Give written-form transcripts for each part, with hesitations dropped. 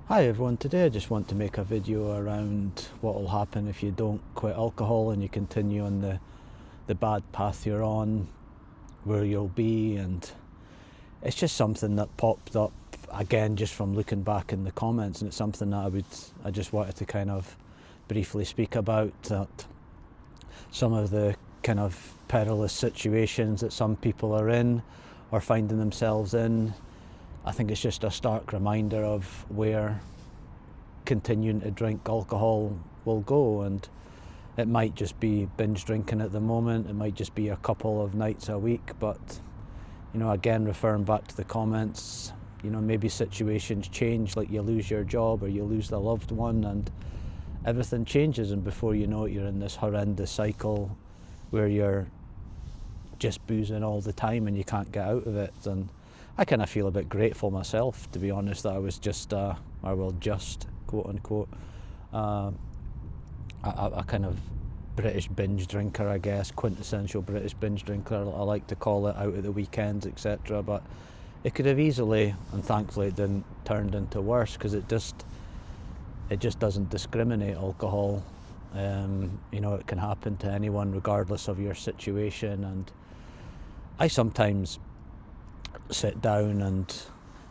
Hi everyone, today I just want to make a video around what will happen if you don't quit alcohol and you continue on the bad path you're on, where you'll be. And it's just something that popped up again just from looking back in the comments, and it's something that I just wanted to kind of briefly speak about, that some of the kind of perilous situations that some people are in or finding themselves in. I think it's just a stark reminder of where continuing to drink alcohol will go. And it might just be binge drinking at the moment, it might just be a couple of nights a week, but again, referring back to the comments, maybe situations change, like you lose your job or you lose the loved one and everything changes, and before you know it, you're in this horrendous cycle where you're just boozing all the time and you can't get out of it. And I kind of feel a bit grateful myself, to be honest, that I was just quote unquote a kind of British binge drinker, I guess, quintessential British binge drinker, I like to call it, out at the weekends, etc. But it could have easily, and thankfully it didn't, turned into worse, because it just doesn't discriminate, alcohol. It can happen to anyone regardless of your situation. And I sometimes sit down and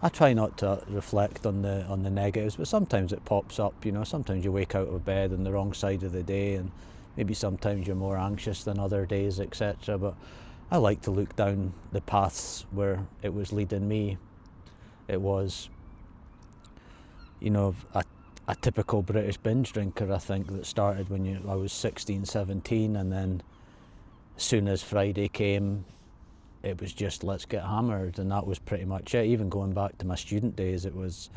I try not to reflect on the negatives, but sometimes it pops up. Sometimes you wake out of bed on the wrong side of the day, and maybe sometimes you're more anxious than other days, etc. But I like to look down the paths where it was leading me. It was, a typical British binge drinker, I think, that started when I was 16, 17, and then as soon as Friday came, it was just, let's get hammered, and that was pretty much it. Even going back to my student days, it was,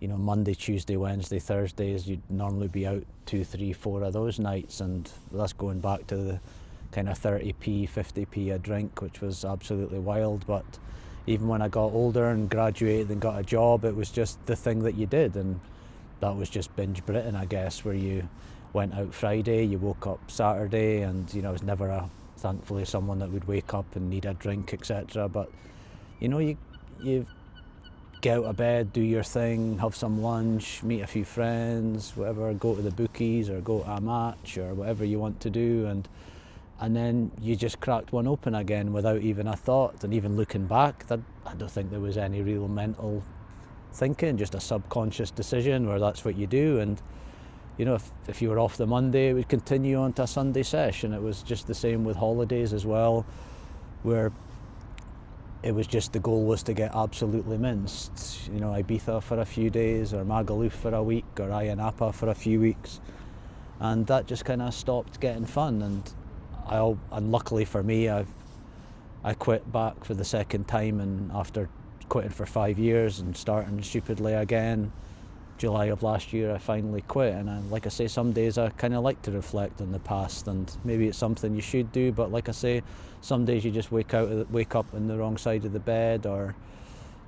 Monday, Tuesday, Wednesday, Thursdays, you'd normally be out 2, 3, 4 of those nights, and that's going back to the kind of 30p, 50p a drink, which was absolutely wild. But even when I got older and graduated and got a job, it was just the thing that you did, and that was just binge Britain, I guess, where you went out Friday, you woke up Saturday, and I was never thankfully someone that would wake up and need a drink, etc. But you get out of bed, do your thing, have some lunch, meet a few friends, whatever, go to the bookies or go to a match or whatever you want to do, and then you just cracked one open again without even a thought. And even looking back, I don't think there was any real mental thinking, just a subconscious decision where that's what you do. And if you were off the Monday, it would continue on to a Sunday sesh. And it was just the same with holidays as well, where it was just, the goal was to get absolutely minced. Ibiza for a few days, or Magaluf for a week, or Ayia Napa for a few weeks. And that just kind of stopped getting fun. And luckily for me, I quit back for the second time, and after quitting for 5 years and starting stupidly again, July of last year, I finally quit. And like I say, some days I kind of like to reflect on the past, and maybe it's something you should do, but like I say, some days you just wake up on the wrong side of the bed, or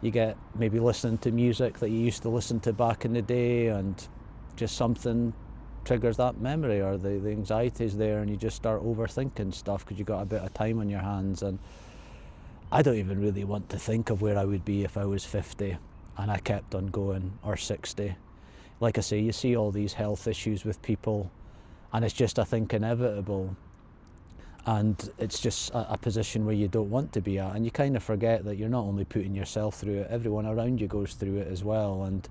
you get maybe listening to music that you used to listen to back in the day, and just something triggers that memory, or the anxiety is there, and you just start overthinking stuff because you've got a bit of time on your hands. And I don't even really want to think of where I would be if I was 50 and I kept on going, or 60. Like I say, you see all these health issues with people, and it's just, I think, inevitable. And it's just a position where you don't want to be at. And you kind of forget that you're not only putting yourself through it, everyone around you goes through it as well. And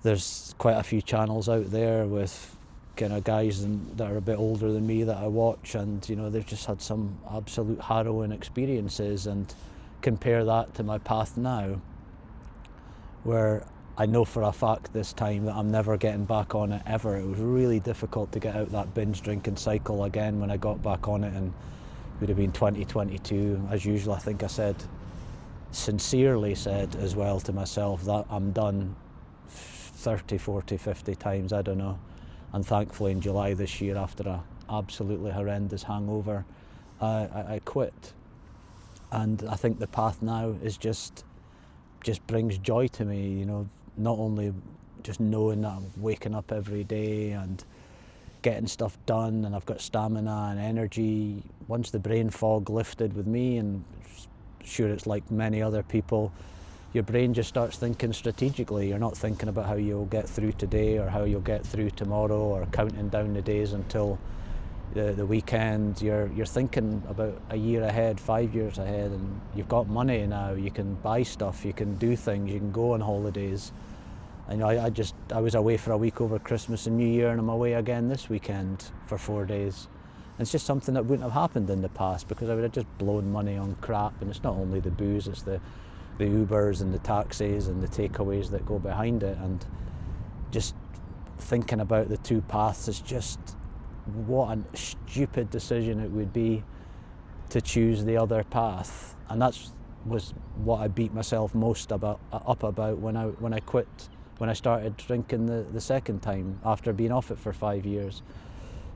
there's quite a few channels out there with kind of guys that are a bit older than me that I watch, and they've just had some absolute harrowing experiences. And compare that to my path now, where I know for a fact this time that I'm never getting back on it ever. It was really difficult to get out that binge drinking cycle again when I got back on it, and it would have been 2022. As usual, I think I sincerely said as well to myself that I'm done 30, 40, 50 times, I don't know. And thankfully in July this year, after a absolutely horrendous hangover, I quit. And I think the path now is just brings joy to me, not only just knowing that I'm waking up every day and getting stuff done, and I've got stamina and energy. Once the brain fog lifted with me, and sure it's like many other people, your brain just starts thinking strategically. You're not thinking about how you'll get through today or how you'll get through tomorrow or counting down the days until the weekend. You're thinking about a year ahead, 5 years ahead, and you've got money now. You can buy stuff, you can do things, you can go on holidays. And I was away for a week over Christmas and New Year, and I'm away again this weekend for 4 days. And it's just something that wouldn't have happened in the past because I would have just blown money on crap. And it's not only the booze, it's the Ubers and the taxis and the takeaways that go behind it. And just thinking about the two paths is just what a stupid decision it would be to choose the other path. And was what I beat myself most up about when I quit. When I started drinking the second time after being off it for 5 years.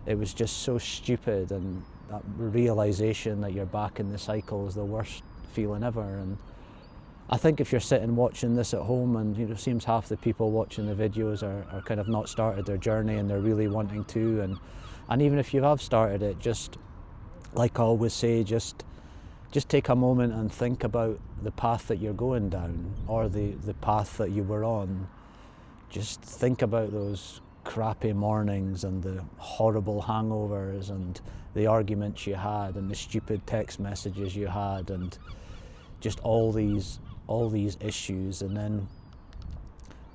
It was just so stupid, and that realisation that you're back in the cycle is the worst feeling ever. And I think if you're sitting watching this at home, and it seems half the people watching the videos are kind of not started their journey and they're really wanting to, and even if you have started it, just like I always say, just take a moment and think about the path that you're going down, or the path that you were on. Just think about those crappy mornings and the horrible hangovers and the arguments you had and the stupid text messages you had and just all these issues, and then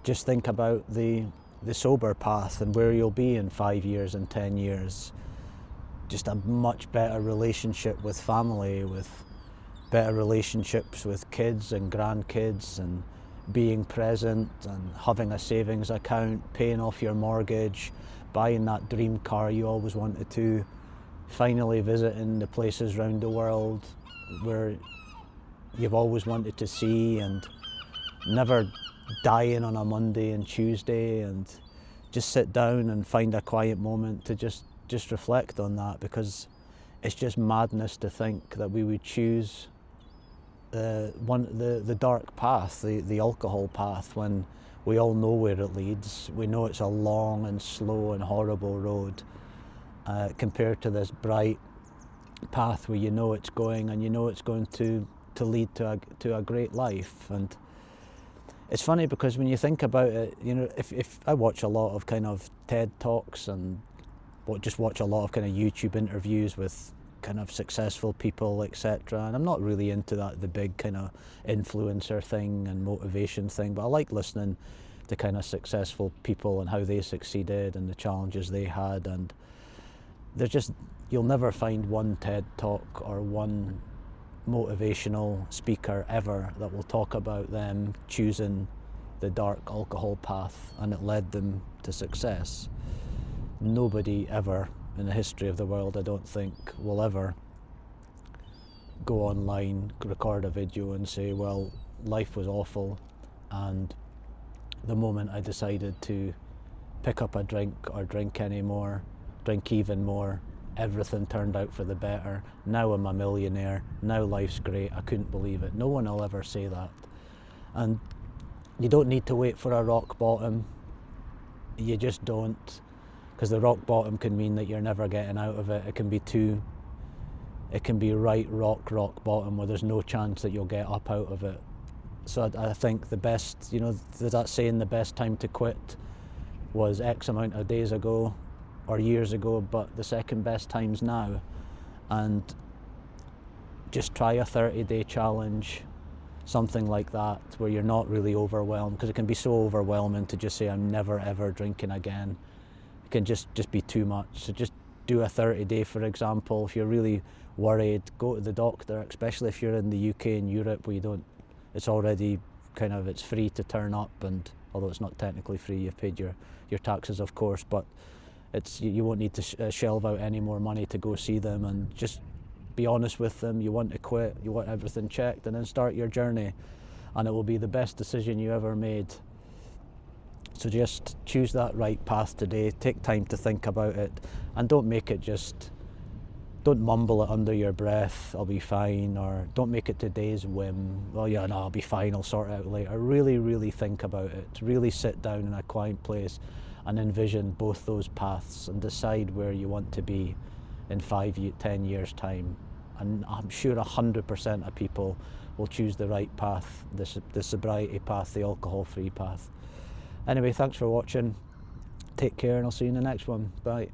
just think about the sober path and where you'll be in 5 years and 10 years. Just a much better relationship with family, with better relationships with kids and grandkids, and being present and having a savings account, paying off your mortgage, buying that dream car you always wanted to, finally visiting the places around the world where you've always wanted to see, and never dying on a Monday and Tuesday, and just sit down and find a quiet moment to just reflect on that, because it's just madness to think that we would choose the dark path, the alcohol path, when we all know where it leads. We know it's a long and slow and horrible road compared to this bright path where you know it's going, and you know it's going to lead to a great life. And it's funny because when you think about it, if I watch a lot of kind of TED Talks and just watch a lot of kind of YouTube interviews with kind of successful people, etc. And I'm not really into the big kind of influencer thing and motivation thing, but I like listening to kind of successful people and how they succeeded and the challenges they had. And you'll never find one TED Talk or one motivational speaker ever that will talk about them choosing the dark alcohol path and it led them to success. Nobody ever in the history of the world, I don't think, will ever go online, record a video and say, well, life was awful, and the moment I decided to pick up a drink or drink anymore, drink even more, everything turned out for the better. Now I'm a millionaire, now life's great, I couldn't believe it. No one will ever say that. And you don't need to wait for a rock bottom. You just don't. Because the rock bottom can mean that you're never getting out of it. It can be right rock bottom where there's no chance that you'll get up out of it. So I think the best, that saying, the best time to quit was X amount of days ago or years ago, but the second best time's now. And just try a 30-day challenge, something like that, where you're not really overwhelmed, because it can be so overwhelming to just say, I'm never ever drinking again. It can just be too much. So just do a 30-day, for example. If you're really worried, go to the doctor, especially if you're in the UK and Europe where it's already it's free to turn up, and although it's not technically free, you've paid your taxes, of course, but you won't need to shelve out any more money to go see them, and just be honest with them. You want to quit, you want everything checked, and then start your journey, and it will be the best decision you ever made. So just choose that right path today, take time to think about it, and don't mumble it under your breath, I'll be fine, or don't make it today's whim, well yeah, no, I'll be fine, I'll sort it out later. Really, really think about it, really sit down in a quiet place and envision both those paths and decide where you want to be in 5, 10 years time. and I'm sure 100% of people will choose the right path, the sobriety path, the alcohol-free path. Anyway, thanks for watching. Take care, and I'll see you in the next one. Bye.